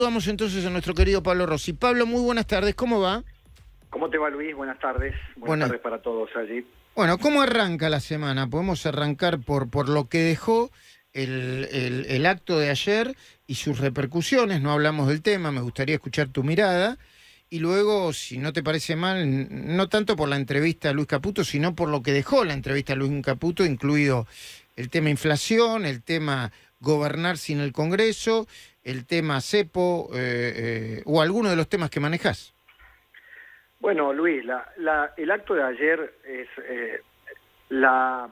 Vamos entonces a nuestro querido Pablo Rossi. Pablo, muy buenas tardes, ¿cómo va? ¿Cómo te va, Luis? Buenas tardes. Buenas tardes para todos allí. Bueno, ¿cómo arranca la semana? Podemos arrancar por lo que dejó el acto de ayer y sus repercusiones. No hablamos del tema, me gustaría escuchar tu mirada. Y luego, si no te parece mal, no tanto por la entrevista a Luis Caputo, sino por lo que dejó la entrevista a Luis Caputo, incluido el tema inflación, el tema gobernar sin el Congreso, el tema cepo o alguno de los temas que manejás. Bueno, Luis, el acto de ayer es la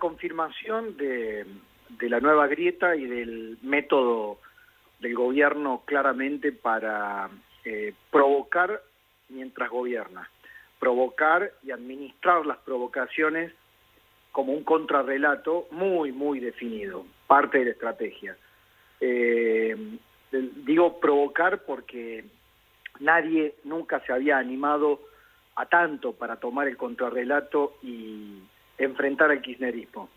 confirmación de la nueva grieta y del método del gobierno claramente para provocar mientras gobierna, provocar y administrar las provocaciones como un contrarrelato muy, muy definido, parte de la estrategia. Digo provocar porque nadie nunca se había animado a tanto para tomar el contrarrelato y enfrentar al kirchnerismo.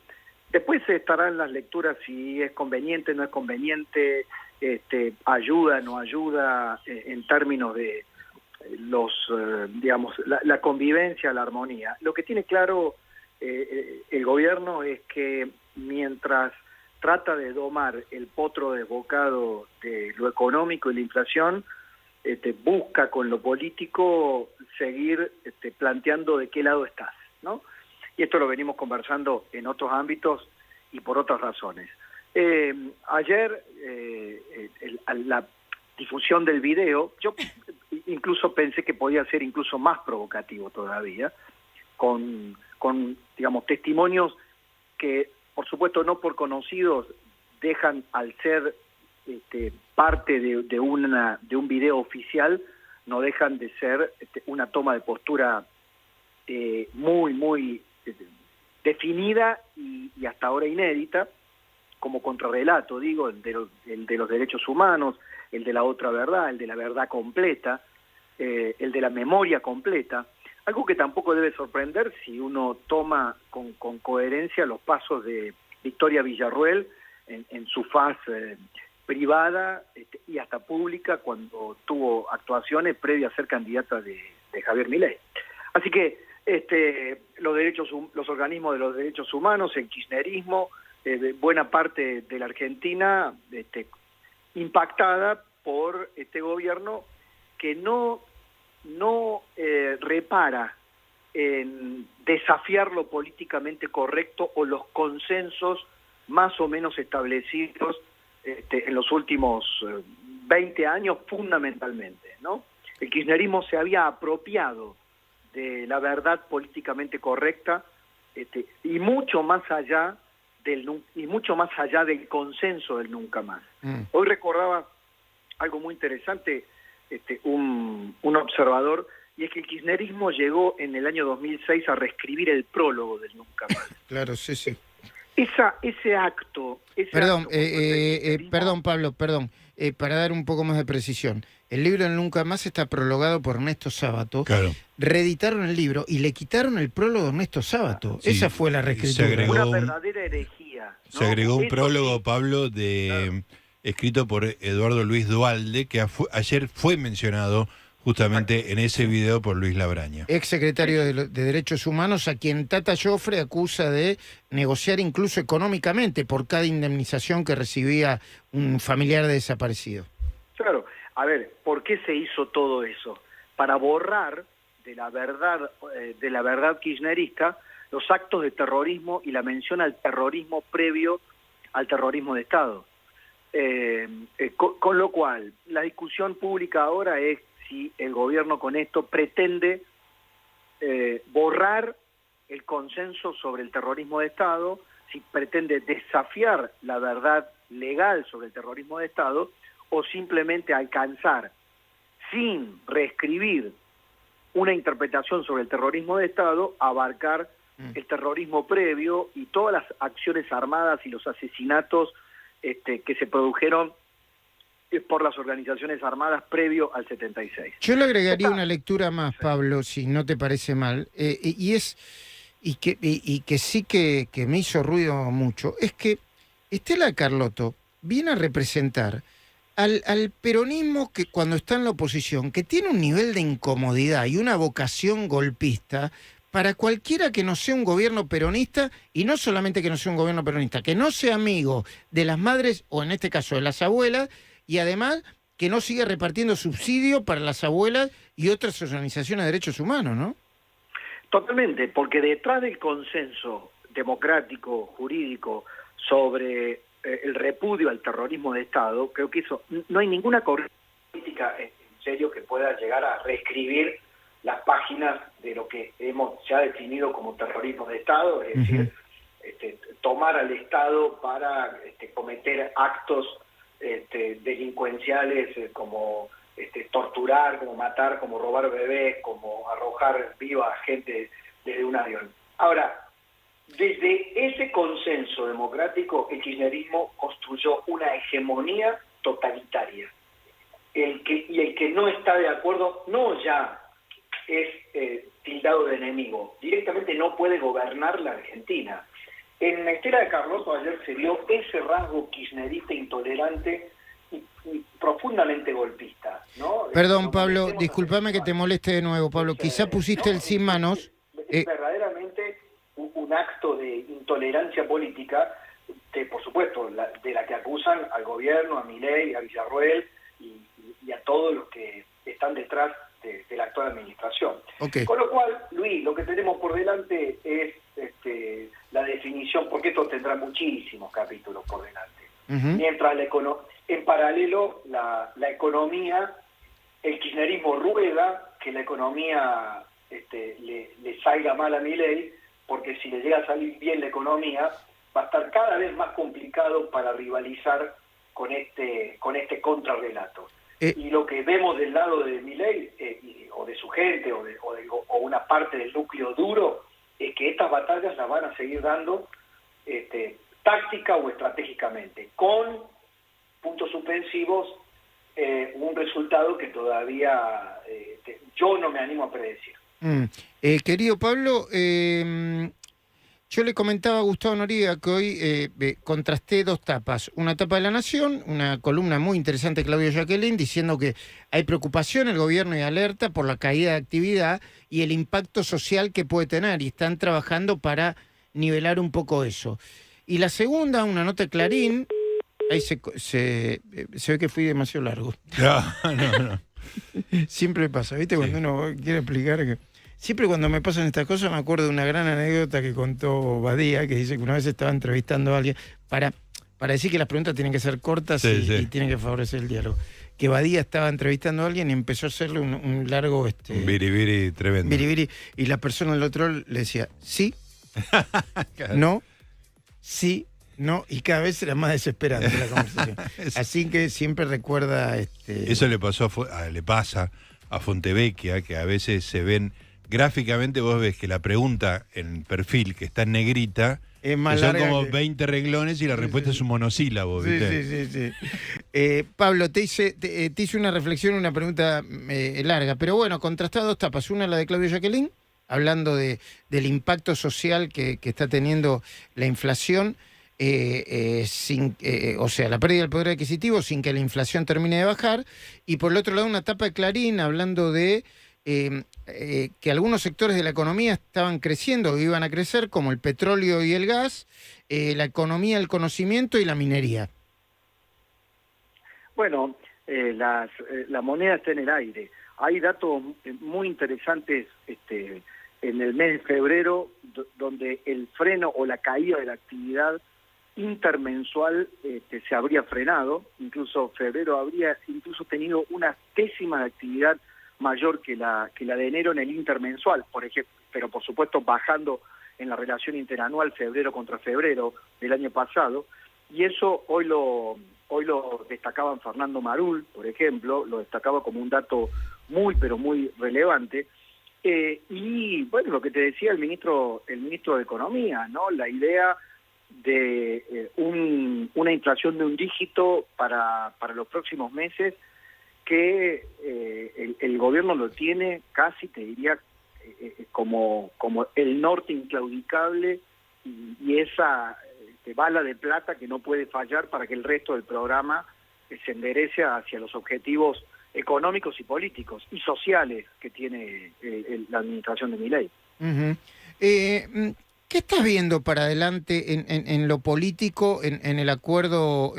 Después estarán las lecturas si es conveniente, no es conveniente, ayuda, no ayuda, en términos de la convivencia, la armonía. Lo que tiene claro el gobierno es que mientras trata de domar el potro desbocado de lo económico y la inflación, busca con lo político seguir planteando de qué lado estás, ¿no? Y esto lo venimos conversando en otros ámbitos y por otras razones. Ayer, la difusión del video, yo incluso pensé que podía ser incluso más provocativo todavía, con digamos, testimonios que, por supuesto, no por conocidos, dejan al ser parte de un video oficial, no dejan de ser una toma de postura muy, muy definida y hasta ahora inédita, como contrarrelato, digo, el de los derechos humanos, el de la otra verdad, el de la verdad completa, el de la memoria completa, algo que tampoco debe sorprender si uno toma con coherencia los pasos de Victoria Villarruel en su faz privada y hasta pública cuando tuvo actuaciones previas a ser candidata de Javier Milei. Así que los organismos de los derechos humanos, el kirchnerismo, buena parte de la Argentina impactada por este gobierno que no repara en desafiar lo políticamente correcto o los consensos más o menos establecidos en los últimos 20 años fundamentalmente, ¿no? El kirchnerismo se había apropiado de la verdad políticamente correcta y mucho más allá del consenso del nunca más. Hoy recordaba algo muy interesante, un observador, y es que el kirchnerismo llegó en el año 2006 a reescribir el prólogo del nunca más. Claro, sí, sí. Ese acto... Perdón, Pablo, para dar un poco más de precisión. El libro del Nunca Más está prologado por Ernesto Sábato. Claro. Reeditaron el libro y le quitaron el prólogo a Ernesto Sábato. Sí, esa fue la reescritura. Una verdadera herejía, ¿no? Se agregó un Eso prólogo, sí, Pablo, escrito por Eduardo Luis Duhalde, que ayer fue mencionado justamente en ese video por Luis Labraña. Ex secretario de Derechos Humanos, a quien Tata Joffre acusa de negociar incluso económicamente por cada indemnización que recibía un familiar de desaparecido. Claro, a ver, ¿por qué se hizo todo eso? Para borrar de la verdad kirchnerista los actos de terrorismo y la mención al terrorismo previo al terrorismo de Estado. Con lo cual, la discusión pública ahora es si el gobierno con esto pretende borrar el consenso sobre el terrorismo de Estado, si pretende desafiar la verdad legal sobre el terrorismo de Estado, o simplemente alcanzar, sin reescribir una interpretación sobre el terrorismo de Estado, abarcar el terrorismo previo y todas las acciones armadas y los asesinatos que se produjeron por las organizaciones armadas previo al 76. Yo le agregaría una lectura más, Pablo, si no te parece mal, y que sí que me hizo ruido mucho, es que Estela Carlotto viene a representar al peronismo que cuando está en la oposición, que tiene un nivel de incomodidad y una vocación golpista, para cualquiera que no sea un gobierno peronista, y no solamente que no sea un gobierno peronista, que no sea amigo de las madres, o en este caso de las abuelas, y además que no siga repartiendo subsidios para las abuelas y otras organizaciones de derechos humanos, ¿no? Totalmente, porque detrás del consenso democrático, jurídico, sobre el repudio al terrorismo de Estado, creo que eso no hay ninguna corriente política en serio que pueda llegar a reescribir las páginas de lo que se ha definido como terrorismo de Estado, es decir, tomar al Estado para cometer actos delincuenciales como torturar, como matar, como robar bebés, como arrojar viva a gente desde un avión. Ahora, desde ese consenso democrático, el kirchnerismo construyó una hegemonía totalitaria. El que no está de acuerdo no ya es tildado de enemigo, directamente no puede gobernar la Argentina. En la historia de Carlotto ayer se vio ese rasgo kirchnerista intolerante y profundamente golpista, ¿no? Perdón, Pablo, discúlpame que te moleste de nuevo, Pablo. Quizá pusiste el sin manos. Es verdaderamente un acto de intolerancia política, por supuesto, de la que acusan al gobierno, a Milei, a Villarroel y a todos los que están detrás de la actual administración. Okay. Con lo cual, Luis, lo que tenemos por delante es la definición, porque esto tendrá muchísimos capítulos por delante. Mientras en paralelo la economía, el kirchnerismo ruega que la economía le salga mal a Milei, porque si le llega a salir bien la economía, va a estar cada vez más complicado para rivalizar con este contrarrelato. Y lo que vemos del lado de Milei, o de su gente, o una parte del núcleo duro, es que estas batallas las van a seguir dando táctica o estratégicamente, con puntos suspensivos, un resultado que todavía yo no me animo a predecir. Querido Pablo, yo le comentaba a Gustavo Noriega que hoy contrasté dos tapas. Una tapa de La Nación, una columna muy interesante de Claudio Jacqueline, diciendo que hay preocupación en el gobierno y alerta por la caída de actividad y el impacto social que puede tener, y están trabajando para nivelar un poco eso. Y la segunda, una nota de Clarín, ahí se ve que fui demasiado largo. No. Siempre pasa, ¿viste? Cuando uno quiere explicar que... Siempre cuando me pasan estas cosas me acuerdo de una gran anécdota que contó Badía, que dice que una vez estaba entrevistando a alguien para decir que las preguntas tienen que ser cortas y tienen que favorecer el diálogo. Que Badía estaba entrevistando a alguien y empezó a hacerle un largo... un biribiri tremendo. Biribiri, y la persona del otro le decía, sí, claro. No, sí, no, y cada vez era más desesperante la conversación. Así que siempre recuerda... Eso le pasa a Fontevecchia, que a veces se ven... Gráficamente vos ves que la pregunta en perfil, que está en negrita, es más son larga como 20 renglones y la respuesta es un monosílabo, ¿viste? Sí. Pablo, te hice una reflexión, una pregunta larga, pero bueno, contrastado dos tapas. Una, la de Claudio Jacqueline, hablando del impacto social que está teniendo la inflación, o sea, la pérdida del poder adquisitivo sin que la inflación termine de bajar. Y por el otro lado, una tapa de Clarín hablando de... que algunos sectores de la economía estaban creciendo o iban a crecer, como el petróleo y el gas, la economía del conocimiento y la minería. Bueno, la moneda está en el aire. Hay datos muy interesantes en el mes de febrero, donde el freno o la caída de la actividad intermensual se habría frenado. Incluso febrero habría tenido una décima de actividad mayor que la de enero en el intermensual, por ejemplo, pero por supuesto bajando en la relación interanual febrero contra febrero del año pasado, y eso hoy lo destacaban Fernando Marul, por ejemplo, lo destacaba como un dato muy pero muy relevante, y bueno, lo que te decía el ministro de Economía, ¿no? La idea de una inflación de un dígito para los próximos meses, que el gobierno lo tiene casi, te diría, como el norte inclaudicable y esa bala de plata que no puede fallar para que el resto del programa se enderece hacia los objetivos económicos y políticos y sociales que tiene la administración de Milei. Ujú. ¿Qué estás viendo para adelante en lo político, en el acuerdo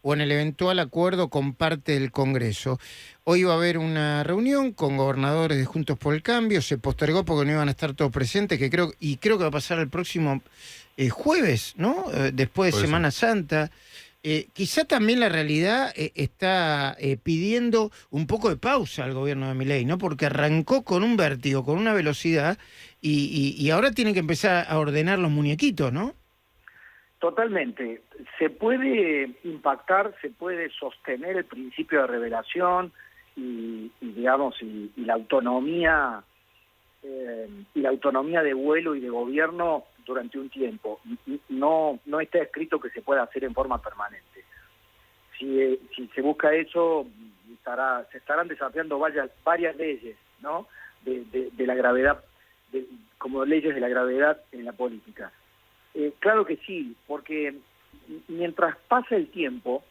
o en el eventual acuerdo con parte del Congreso? Hoy va a haber una reunión con gobernadores de Juntos por el Cambio, se postergó porque no iban a estar todos presentes, creo que va a pasar el próximo jueves, ¿no? Después de Puede ser. Semana Santa. Quizá también la realidad está pidiendo un poco de pausa al gobierno de Milei, ¿no? Porque arrancó con un vértigo, con una velocidad, y ahora tienen que empezar a ordenar los muñequitos, ¿no? Totalmente. Se puede impactar, se puede sostener el principio de revelación digamos, y la autonomía de vuelo y de gobierno durante un tiempo. No está escrito que se pueda hacer en forma permanente. Si se busca eso, se estarán desafiando varias leyes, ¿no? De la gravedad, como leyes de la gravedad en la política. Claro que sí, porque mientras pasa el tiempo,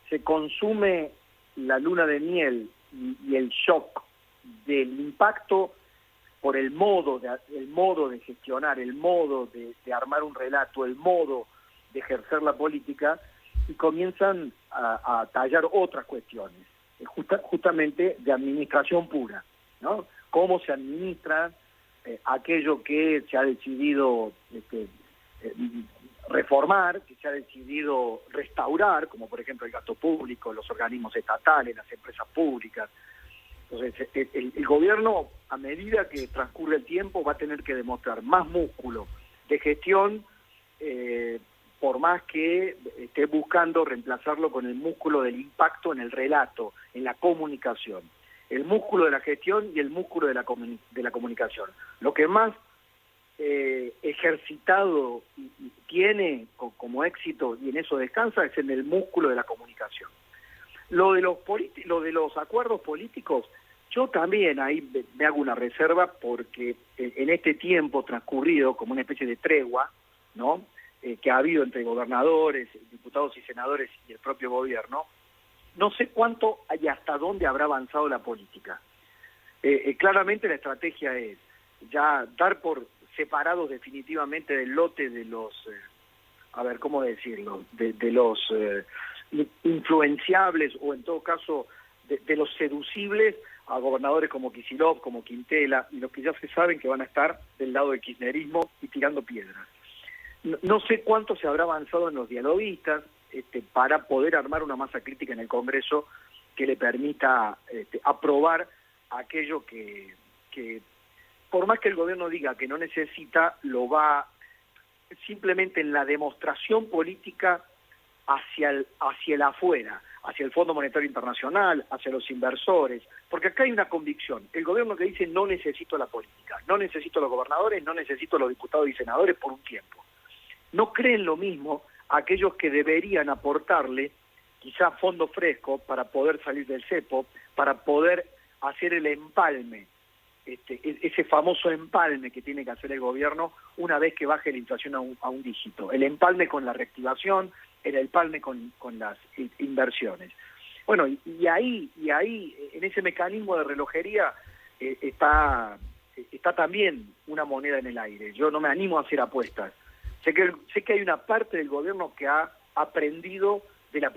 se consume la luna de miel y el shock del impacto por el modo de gestionar, el modo de armar un relato, el modo de ejercer la política, y comienzan a tallar otras cuestiones, justamente de administración pura, ¿no? Cómo se administra aquello que se ha decidido reformar, que se ha decidido restaurar, como por ejemplo el gasto público, los organismos estatales, las empresas públicas. Entonces, el gobierno, a medida que transcurre el tiempo, va a tener que demostrar más músculo de gestión, por más que esté buscando reemplazarlo con el músculo del impacto en el relato, en la comunicación. El músculo de la gestión y el músculo de la comunicación. Lo que más ejercitado y tiene como éxito, y en eso descansa, es en el músculo de la comunicación. Lo de los acuerdos políticos, yo también ahí me hago una reserva, porque en este tiempo transcurrido, como una especie de tregua, ¿no? Que ha habido entre gobernadores, diputados y senadores y el propio gobierno, no sé cuánto y hasta dónde habrá avanzado la política. Claramente la estrategia es ya dar por separados definitivamente del lote de los, ¿cómo decirlo?, de los influenciables, o en todo caso de los seducibles, a gobernadores como Kicillof, como Quintela, y los que ya se saben que van a estar del lado del kirchnerismo y tirando piedras. No sé cuánto se habrá avanzado en los dialoguistas para poder armar una masa crítica en el Congreso que le permita aprobar aquello que por más que el gobierno diga que no necesita, lo va simplemente en la demostración política hacia el afuera, hacia el Fondo Monetario Internacional, hacia los inversores, porque acá hay una convicción. El gobierno que dice: no necesito la política, no necesito los gobernadores, no necesito los diputados y senadores por un tiempo. No creen lo mismo aquellos que deberían aportarle quizá fondo fresco para poder salir del cepo, para poder hacer el empalme, ese famoso empalme que tiene que hacer el gobierno una vez que baje la inflación a un dígito. El empalme con la reactivación, el empalme con las inversiones. Bueno, y ahí, en ese mecanismo de relojería, está también una moneda en el aire. Yo no me animo a hacer apuestas. Sé que hay una parte del gobierno que ha aprendido de la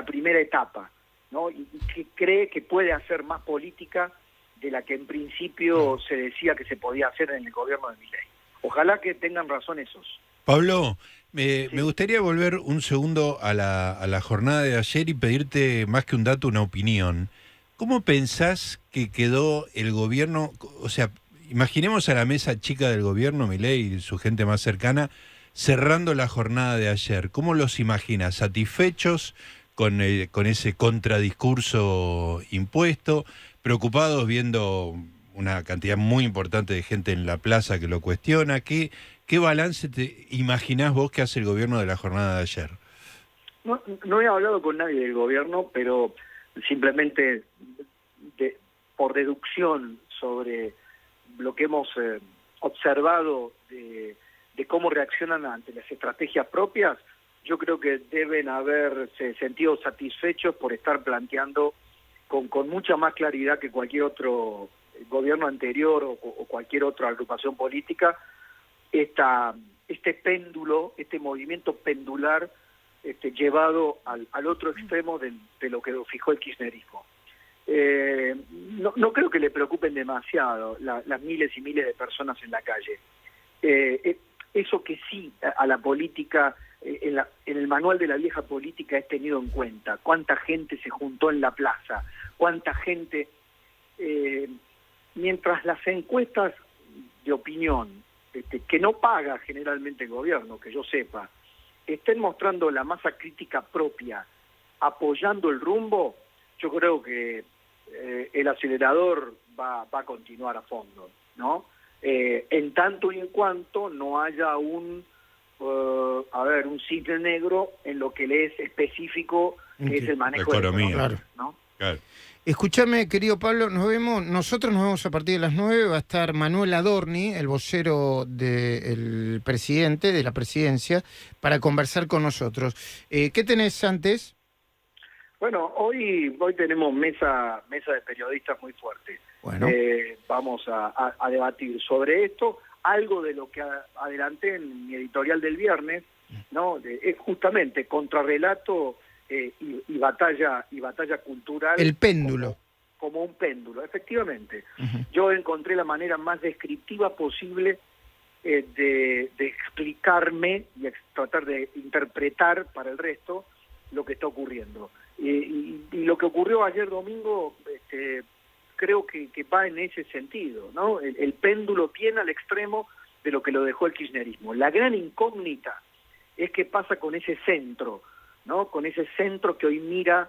primera etapa, ¿no? Y que cree que puede hacer más política de la que en principio se decía que se podía hacer en el gobierno de Milei. Ojalá que tengan razón esos. Pablo, Sí. me gustaría volver un segundo a la jornada de ayer y pedirte, más que un dato, una opinión. ¿Cómo pensás que quedó el gobierno? O sea, imaginemos a la mesa chica del gobierno, Milei y su gente más cercana, cerrando la jornada de ayer. ¿Cómo los imaginas? ¿Satisfechos con ese contradiscurso impuesto? ¿Preocupados viendo una cantidad muy importante de gente en la plaza que lo cuestiona? ¿Qué balance te imaginás vos que hace el gobierno de la jornada de ayer? No he hablado con nadie del gobierno, pero simplemente por deducción sobre lo que hemos observado de cómo reaccionan ante las estrategias propias, yo creo que deben haberse sentido satisfechos por estar planteando con mucha más claridad que cualquier otro gobierno anterior o cualquier otra agrupación política, este péndulo, este movimiento pendular llevado al otro extremo de lo que fijó el kirchnerismo. No creo que le preocupen demasiado las miles y miles de personas en la calle. Eso que sí a la política, en el manual de la vieja política es tenido en cuenta. Cuánta gente se juntó en la plaza, cuánta gente... mientras las encuestas de opinión, que no paga generalmente el gobierno, que yo sepa, estén mostrando la masa crítica propia, apoyando el rumbo, yo creo que el acelerador va a continuar a fondo, ¿no? En tanto y en cuanto no haya un cisne negro en lo que le es específico, que es el manejo de la economía, claro. ¿no? Claro. Escúchame, querido Pablo, nosotros nos vemos a partir de las 9, va a estar Manuel Adorni, el vocero del presidente, de la presidencia, para conversar con nosotros. ¿Qué tenés antes? Bueno, hoy tenemos mesa de periodistas muy fuerte. Bueno. Vamos a debatir sobre esto, algo de lo que adelanté en mi editorial del viernes, ¿no? Es justamente contrarrelato y batalla cultural. El péndulo. Como un péndulo, efectivamente. Uh-huh. Yo encontré la manera más descriptiva posible de explicarme y tratar de interpretar para el resto lo que está ocurriendo. Y lo que ocurrió ayer domingo, creo que va en ese sentido, ¿no? El péndulo viene al extremo de lo que lo dejó el kirchnerismo. La gran incógnita es qué pasa con ese centro, ¿no? Con ese centro que hoy mira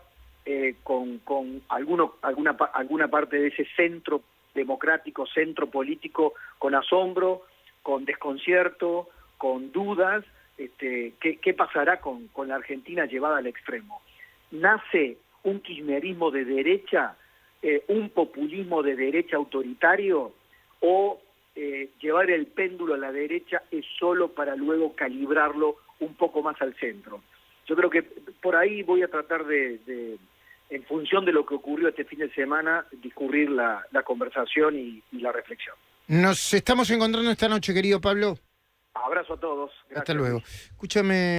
con alguna parte de ese centro democrático, centro político, con asombro, con desconcierto, con dudas. ¿Qué pasará con la Argentina llevada al extremo? ¿Nace un kirchnerismo de derecha, un populismo de derecha autoritario, o llevar el péndulo a la derecha es solo para luego calibrarlo un poco más al centro? Yo creo que por ahí voy a tratar de en función de lo que ocurrió este fin de semana, discurrir la conversación y la reflexión. Nos estamos encontrando esta noche, querido Pablo. Abrazo a todos. Gracias. Hasta luego. Escúchame.